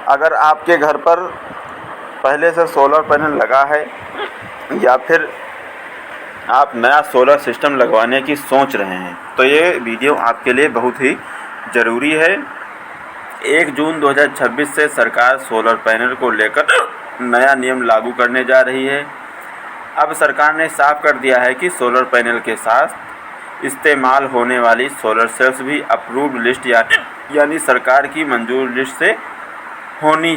अगर आपके घर पर पहले से सोलर पैनल लगा है या फिर आप नया सोलर सिस्टम लगवाने की सोच रहे हैं तो ये वीडियो आपके लिए बहुत ही ज़रूरी है। 1 जून 2026 से सरकार सोलर पैनल को लेकर नया नियम लागू करने जा रही है। अब सरकार ने साफ कर दिया है कि सोलर पैनल के साथ इस्तेमाल होने वाली सोलर सेल्स भी अप्रूव्ड लिस्ट यानी सरकार की मंजूर लिस्ट से होनी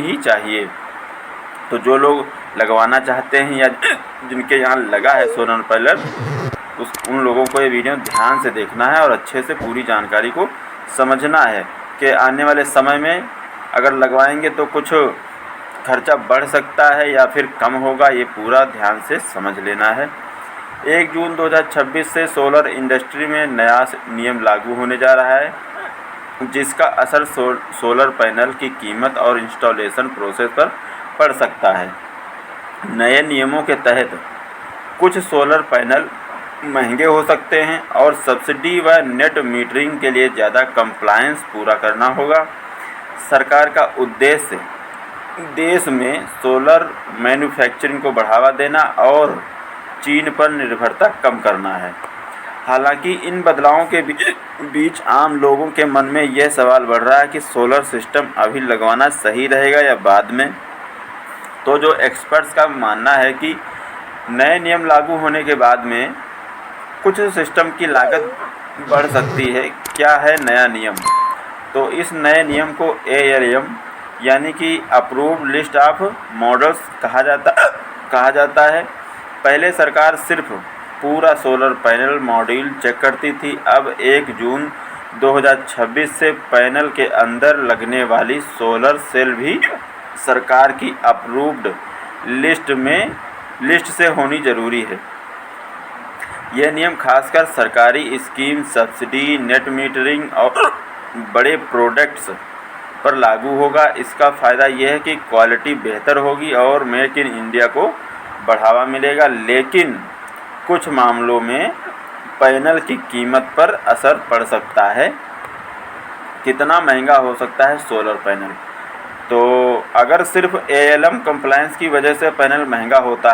ही चाहिए। तो जो लोग लगवाना चाहते हैं या जिनके यहाँ लगा है सोलर पैनल उन लोगों को ये वीडियो ध्यान से देखना है और अच्छे से पूरी जानकारी को समझना है कि आने वाले समय में अगर लगवाएंगे तो कुछ खर्चा बढ़ सकता है या फिर कम होगा, ये पूरा ध्यान से समझ लेना है। 1 जून 2026 से सोलर इंडस्ट्री में नया नियम लागू होने जा रहा है, जिसका असर सोलर पैनल की कीमत और इंस्टॉलेशन प्रोसेस पर पड़ सकता है। नए नियमों के तहत कुछ सोलर पैनल महंगे हो सकते हैं और सब्सिडी व नेट मीटरिंग के लिए ज़्यादा कंप्लायंस पूरा करना होगा। सरकार का उद्देश्य देश में सोलर मैन्युफैक्चरिंग को बढ़ावा देना और चीन पर निर्भरता कम करना है। हालांकि इन बदलावों के बीच आम लोगों के मन में यह सवाल बढ़ रहा है कि सोलर सिस्टम अभी लगवाना सही रहेगा या बाद में। तो जो एक्सपर्ट्स का मानना है कि नए नियम लागू होने के बाद में कुछ सिस्टम की लागत बढ़ सकती है। क्या है नया नियम? तो इस नए नियम को ALM यानी कि अप्रूव्ड लिस्ट ऑफ मॉडल्स कहा जाता है। पहले सरकार सिर्फ पूरा सोलर पैनल मॉड्यूल चेक करती थी। अब 1 जून 2026 से पैनल के अंदर लगने वाली सोलर सेल भी सरकार की अप्रूव्ड लिस्ट से होनी ज़रूरी है। यह नियम खासकर सरकारी स्कीम, सब्सिडी, नेट मीटरिंग और बड़े प्रोडक्ट्स पर लागू होगा। इसका फ़ायदा यह है कि क्वालिटी बेहतर होगी और मेक इन इंडिया को बढ़ावा मिलेगा, लेकिन कुछ मामलों में पैनल की कीमत पर असर पड़ सकता है। कितना महंगा हो सकता है सोलर पैनल? तो अगर सिर्फ ALM कंप्लायंस की वजह से पैनल महंगा होता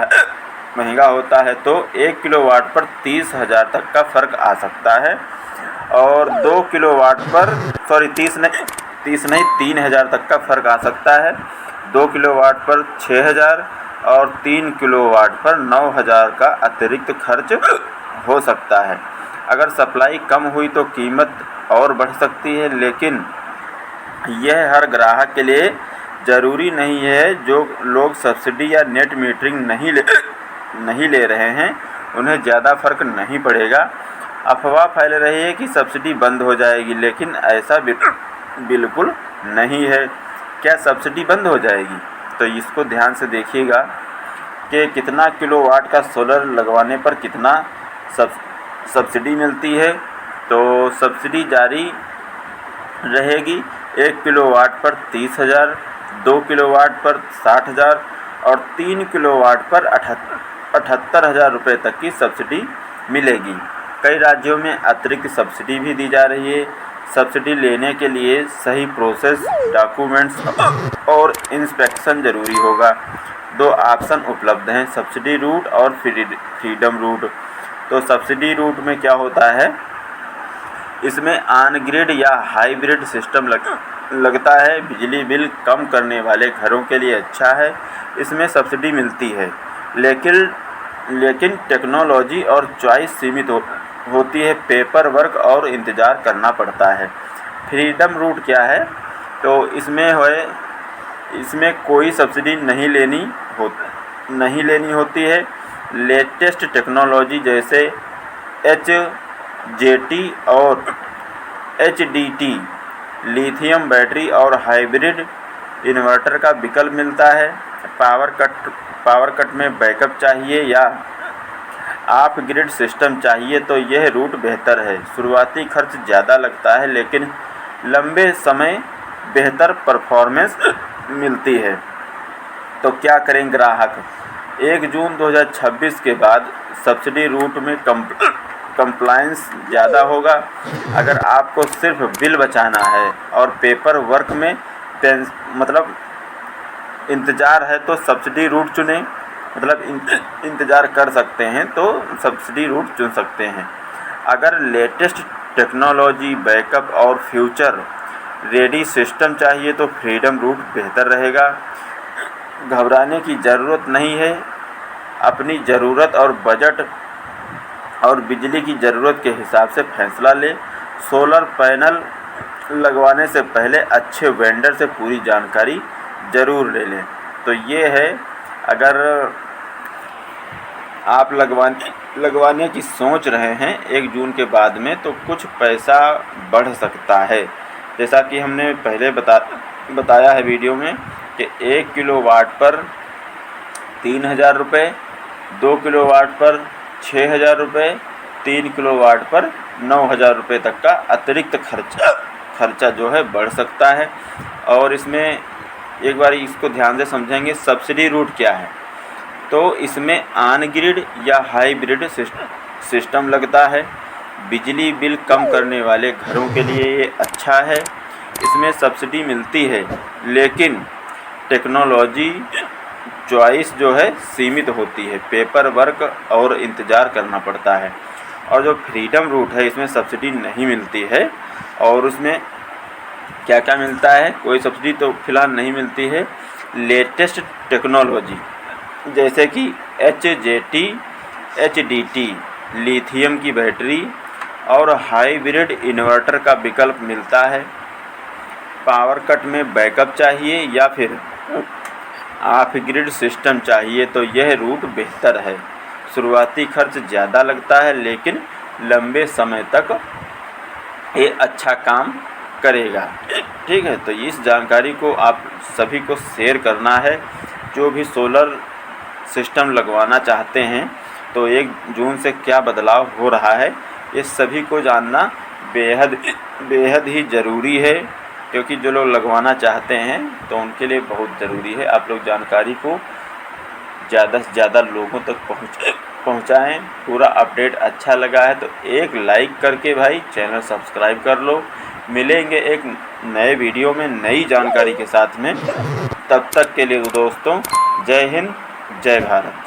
है तो 1 किलोवाट पर 30,000 तक का फ़र्क आ सकता है और 2 किलोवाट पर 3,000 तक का फ़र्क आ सकता है। 2 किलोवाट पर 6,000 और 3 किलोवाट पर 9,000 का अतिरिक्त खर्च हो सकता है। अगर सप्लाई कम हुई तो कीमत और बढ़ सकती है, लेकिन यह हर ग्राहक के लिए ज़रूरी नहीं है। जो लोग सब्सिडी या नेट मीटरिंग नहीं ले रहे हैं उन्हें ज़्यादा फ़र्क नहीं पड़ेगा। अफवाह फैल रही है कि सब्सिडी बंद हो जाएगी, लेकिन ऐसा बिल्कुल नहीं है। क्या सब्सिडी बंद हो जाएगी? तो इसको ध्यान से देखिएगा कि कितना किलोवाट का सोलर लगवाने पर कितना सब्सिडी मिलती है। तो सब्सिडी जारी रहेगी। 1 किलोवाट पर 30,000, 2 किलोवाट पर 60,000 और 3 किलोवाट पर 78,000 रुपये तक की सब्सिडी मिलेगी। कई राज्यों में अतिरिक्त सब्सिडी भी दी जा रही है। सब्सिडी लेने के लिए सही प्रोसेस, डॉक्यूमेंट्स और इंस्पेक्शन ज़रूरी होगा। 2 ऑप्शन उपलब्ध हैं, सब्सिडी रूट और फ्रीडम रूट। तो सब्सिडी रूट में क्या होता है, इसमें ऑन ग्रिड या हाइब्रिड सिस्टम लगता है। बिजली बिल कम करने वाले घरों के लिए अच्छा है, इसमें सब्सिडी मिलती है, लेकिन टेक्नोलॉजी और चॉइस सीमित होती है, पेपर वर्क और इंतज़ार करना पड़ता है। फ्रीडम रूट क्या है? तो इसमें कोई सब्सिडी नहीं लेनी होती है। लेटेस्ट टेक्नोलॉजी जैसे HJT और HDT, लिथियम बैटरी और हाइब्रिड इन्वर्टर का विकल्प मिलता है। पावर कट में बैकअप चाहिए या ऑफ ग्रिड सिस्टम चाहिए तो यह रूट बेहतर है। शुरुआती खर्च ज़्यादा लगता है, लेकिन लंबे समय बेहतर परफॉर्मेंस मिलती है। तो क्या करें ग्राहक? 1 जून 2026 के बाद सब्सिडी रूट में कंप्लायंस ज़्यादा होगा। अगर आपको सिर्फ बिल बचाना है और पेपर वर्क में मतलब इंतज़ार है तो सब्सिडी रूट चुनें, मतलब इंतज़ार कर सकते हैं तो सब्सिडी रूट चुन सकते हैं। अगर लेटेस्ट टेक्नोलॉजी, बैकअप और फ्यूचर रेडी सिस्टम चाहिए तो फ्रीडम रूट बेहतर रहेगा। घबराने की ज़रूरत नहीं है, अपनी ज़रूरत और बजट और बिजली की ज़रूरत के हिसाब से फैसला लें। सोलर पैनल लगवाने से पहले अच्छे वेंडर से पूरी जानकारी ज़रूर ले लें। तो ये है, अगर आप लगवाने की सोच रहे हैं 1 जून के बाद में, तो कुछ पैसा बढ़ सकता है। जैसा कि हमने पहले बताया है वीडियो में कि 1 किलोवाट पर 3,000 रुपये, 2 किलोवाट पर 6,000 रुपये, 3 किलोवाट पर 9,000 रुपये तक का अतिरिक्त खर्चा जो है बढ़ सकता है। और इसमें एक बार इसको ध्यान से समझेंगे, सब्सिडी रूट क्या है। तो इसमें ऑन ग्रिड या हाइब्रिड सिस्टम लगता है। बिजली बिल कम करने वाले घरों के लिए ये अच्छा है, इसमें सब्सिडी मिलती है, लेकिन टेक्नोलॉजी चॉइस जो है सीमित होती है, पेपर वर्क और इंतज़ार करना पड़ता है। और जो फ्रीडम रूट है इसमें सब्सिडी नहीं मिलती है। और उसमें क्या क्या मिलता है, कोई सब्सिडी तो फ़िलहाल नहीं मिलती है। लेटेस्ट टेक्नोलॉजी जैसे कि HJT, HDT, लिथियम की बैटरी और हाइब्रिड इन्वर्टर का विकल्प मिलता है। पावर कट में बैकअप चाहिए या फिर ऑफ ग्रिड सिस्टम चाहिए तो यह रूट बेहतर है। शुरुआती खर्च ज़्यादा लगता है, लेकिन लंबे समय तक ये अच्छा काम करेगा। ठीक है, तो इस जानकारी को आप सभी को शेयर करना है। जो भी सोलर सिस्टम लगवाना चाहते हैं तो 1 जून से क्या बदलाव हो रहा है, ये सभी को जानना बेहद ही ज़रूरी है, क्योंकि जो लोग लगवाना चाहते हैं तो उनके लिए बहुत ज़रूरी है। आप लोग जानकारी को ज़्यादा से ज़्यादा लोगों तक पहुँचाएँ। पूरा अपडेट अच्छा लगा है तो एक लाइक करके भाई चैनल सब्सक्राइब कर लो। मिलेंगे एक नए वीडियो में नई जानकारी के साथ में। तब तक के लिए दोस्तों, जय हिंद, जय भारत।